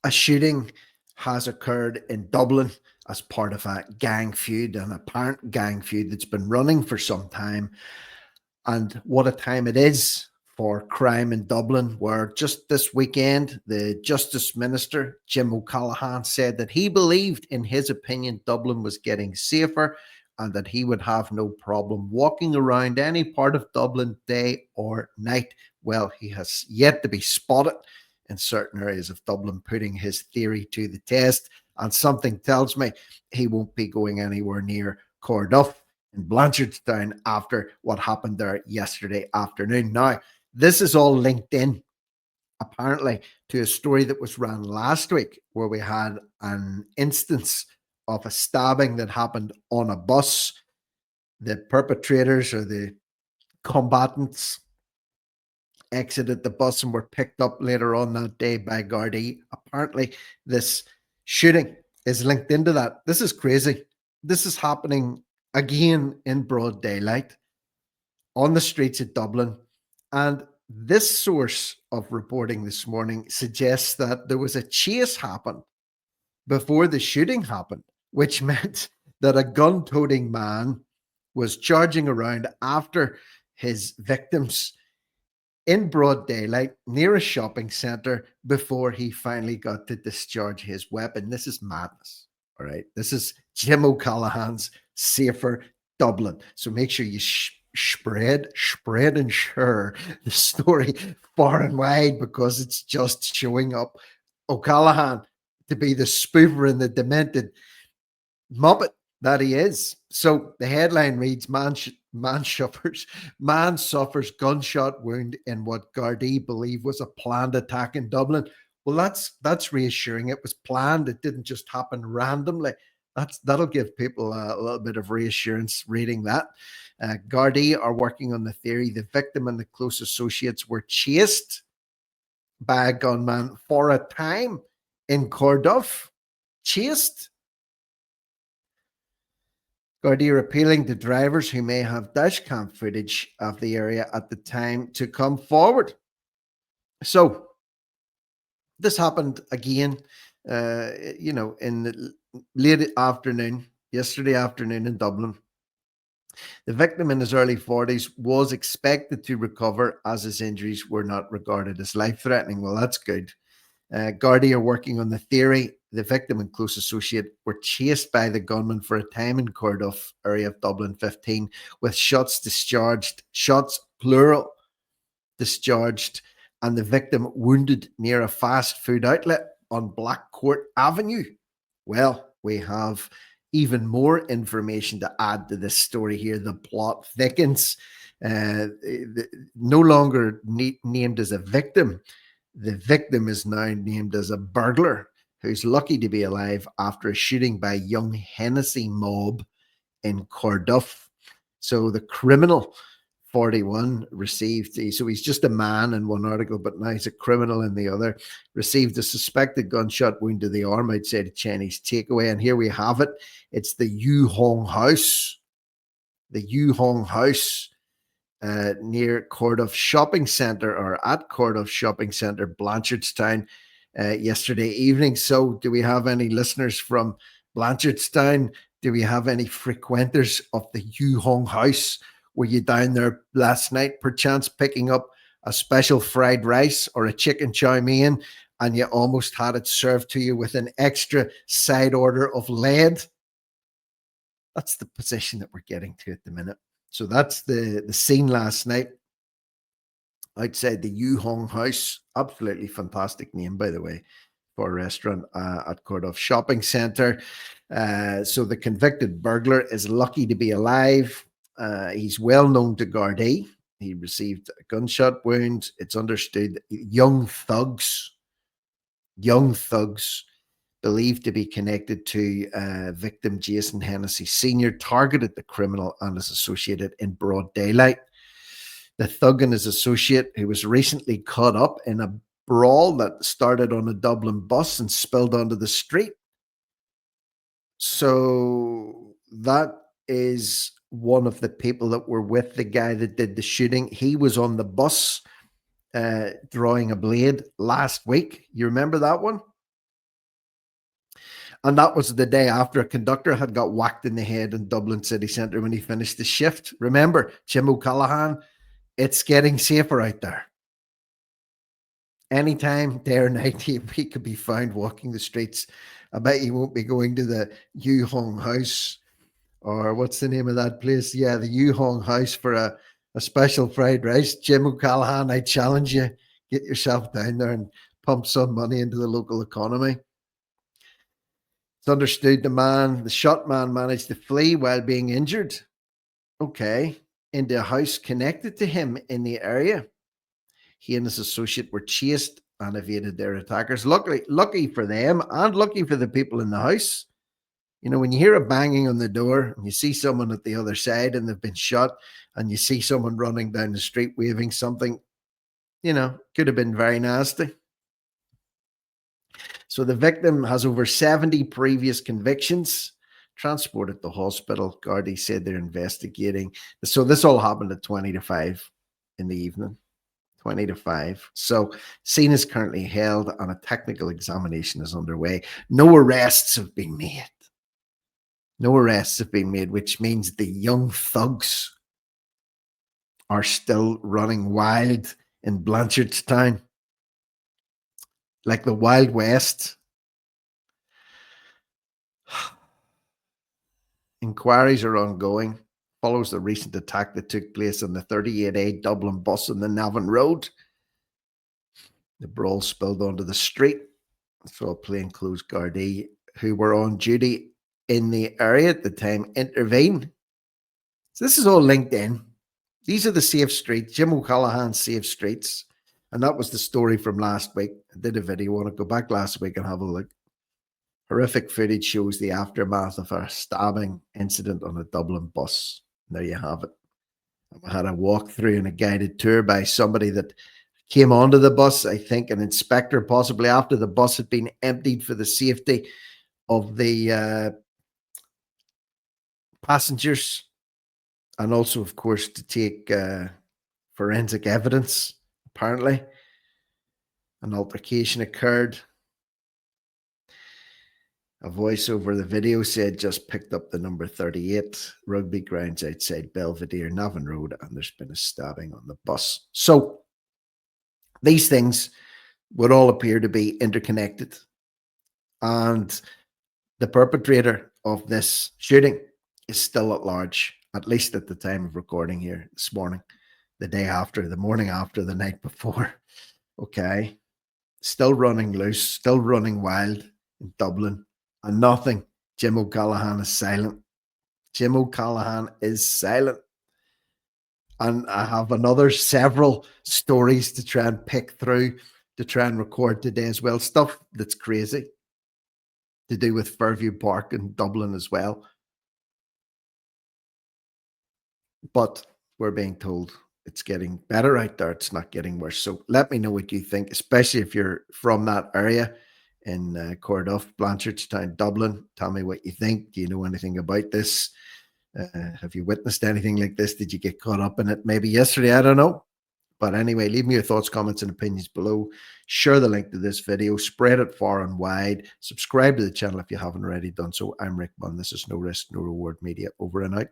A shooting has occurred in Dublin as part of a gang feud, an apparent gang feud that's been running for some time. And what a time it is for crime in Dublin, where just this weekend, the Justice Minister, Jim O'Callaghan, said that he believed, in his opinion, Dublin was getting safer and that he would have no problem walking around any part of Dublin day or night. Well, he has yet to be spotted in certain areas of Dublin, putting his theory to the test. And something tells me he won't be going anywhere near Corduff in Blanchardstown after what happened there yesterday afternoon. Now, this is all linked in, apparently, to a story that was ran last week where we had an instance of a stabbing that happened on a bus. The perpetrators or the combatants exited the bus and were picked up later on that day by Gardaí. Apparently, this shooting is linked into that. This is crazy. This is happening again in broad daylight on the streets of Dublin. And this source of reporting this morning suggests that there was a chase happened before the shooting happened, which meant that a gun toting man was charging around after his victims in broad daylight near a shopping center before he finally got to discharge his weapon. This is madness. All right. This is Jim O'Callaghan's Safer Dublin. So make sure you spread and share the story far and wide, because it's just showing up O'Callaghan to be the spoofer and the demented muppet that he is. So the headline reads, man suffers gunshot wound in what Gardaí believe was a planned attack in Dublin. Well, that's reassuring. It was planned. It didn't just happen randomly. That'll give people a little bit of reassurance reading that. Gardaí are working on the theory the victim and the close associates were chased by a gunman for a time in Corduff. Chased. Gardaí are appealing to drivers who may have dashcam footage of the area at the time to come forward. So this happened again, in the late afternoon, yesterday afternoon in Dublin. The victim, in his early 40s, was expected to recover as his injuries were not regarded as life-threatening. Well, that's good. Gardaí are working on the theory the victim and close associate were chased by the gunman for a time in Corduff area of Dublin 15, with shots plural, discharged, and the victim wounded near a fast food outlet on Blackcourt Avenue. Well, we have even more information to add to this story here. The plot thickens. No longer named as a victim. The victim is now named as a burglar who's lucky to be alive after a shooting by a young Hennessy mob in Corduff. So the criminal, 41, so he's just a man in one article, but now he's a criminal in the other, received a suspected gunshot wound to the arm outside a Chinese takeaway. And here we have it. It's the Yu Hong House. The Yu Hong House. Near Corduff Shopping Centre, or at Corduff Shopping Centre, Blanchardstown, yesterday evening. So do we have any listeners from Blanchardstown? Do we have any frequenters of the Yu Hong House? Were you down there last night, perchance picking up a special fried rice or a chicken chow mein, and you almost had it served to you with an extra side order of lead? That's the position that we're getting to at the minute. So that's the scene last night outside the Yu Hong House. Absolutely fantastic name, by the way, for a restaurant at Corduff Shopping Centre. So the convicted burglar is lucky to be alive. He's well known to Gardaí. He received a gunshot wound. It's understood young thugs believed to be connected to victim Jason Hennessy Sr. targeted the criminal and his associate in broad daylight. The thug and his associate, who was recently caught up in a brawl that started on a Dublin bus and spilled onto the street. So that is one of the people that were with the guy that did the shooting. He was on the bus drawing a blade last week. You remember that one? And that was the day after a conductor had got whacked in the head in Dublin city centre when he finished the shift. Remember, Jim O'Callaghan, it's getting safer out there. Anytime, day or night, he could be found walking the streets. I bet he won't be going to the Yu Hong House, or what's the name of that place? Yeah, the Yu Hong House for a special fried rice. Jim O'Callaghan, I challenge you, get yourself down there and pump some money into the local economy. It's understood the shot man managed to flee while being injured. Okay. Into a house connected to him in the area. He and his associate were chased and evaded their attackers. Lucky for them and lucky for the people in the house. You know, when you hear a banging on the door and you see someone at the other side and they've been shot, and you see someone running down the street waving something, you know, could have been very nasty. So the victim has over 70 previous convictions, transported to hospital. Gardaí said they're investigating. So this all happened at 20 to 5 in the evening. 20 to 5. So scene is currently held and a technical examination is underway. No arrests have been made. No arrests have been made, which means the young thugs are still running wild in Blanchardstown, like the Wild West. Inquiries are ongoing. Follows the recent attack that took place on the 38A Dublin Bus on the Navan Road. The brawl spilled onto the street. So a plainclothes Gardaí who were on duty in the area at the time intervened. So this is all linked in. These are the safe streets, Jim O'Callaghan's safe streets. And that was the story from last week. I did a video. I want to go back last week and have a look. Horrific footage shows the aftermath of a stabbing incident on a Dublin bus. There you have it. I had a walkthrough and a guided tour by somebody that came onto the bus, I think an inspector, possibly after the bus had been emptied for the safety of the passengers, and also, of course, to take forensic evidence. Apparently, an altercation occurred. A voice over the video said, just picked up the number 38 rugby grounds outside Belvedere, Navan Road, and there's been a stabbing on the bus. So these things would all appear to be interconnected. And the perpetrator of this shooting is still at large, at least at the time of recording here this morning, the day after, the morning after, the night before. Okay. Still running loose, still running wild in Dublin. And nothing. Jim O'Callaghan is silent. Jim O'Callaghan is silent. And I have another several stories to try and pick through, to try and record today as well. Stuff that's crazy to do with Fairview Park in Dublin as well. But we're being told it's getting better out there. It's not getting worse. So let me know what you think, especially if you're from that area in Corduff, Blanchardstown, Dublin. Tell me what you think. Do you know anything about this? Have you witnessed anything like this? Did you get caught up in it maybe yesterday? I don't know. But anyway, leave me your thoughts, comments, and opinions below. Share the link to this video. Spread it far and wide. Subscribe to the channel if you haven't already done so. I'm Rick Bunn. This is No Risk, No Reward Media. Over and out.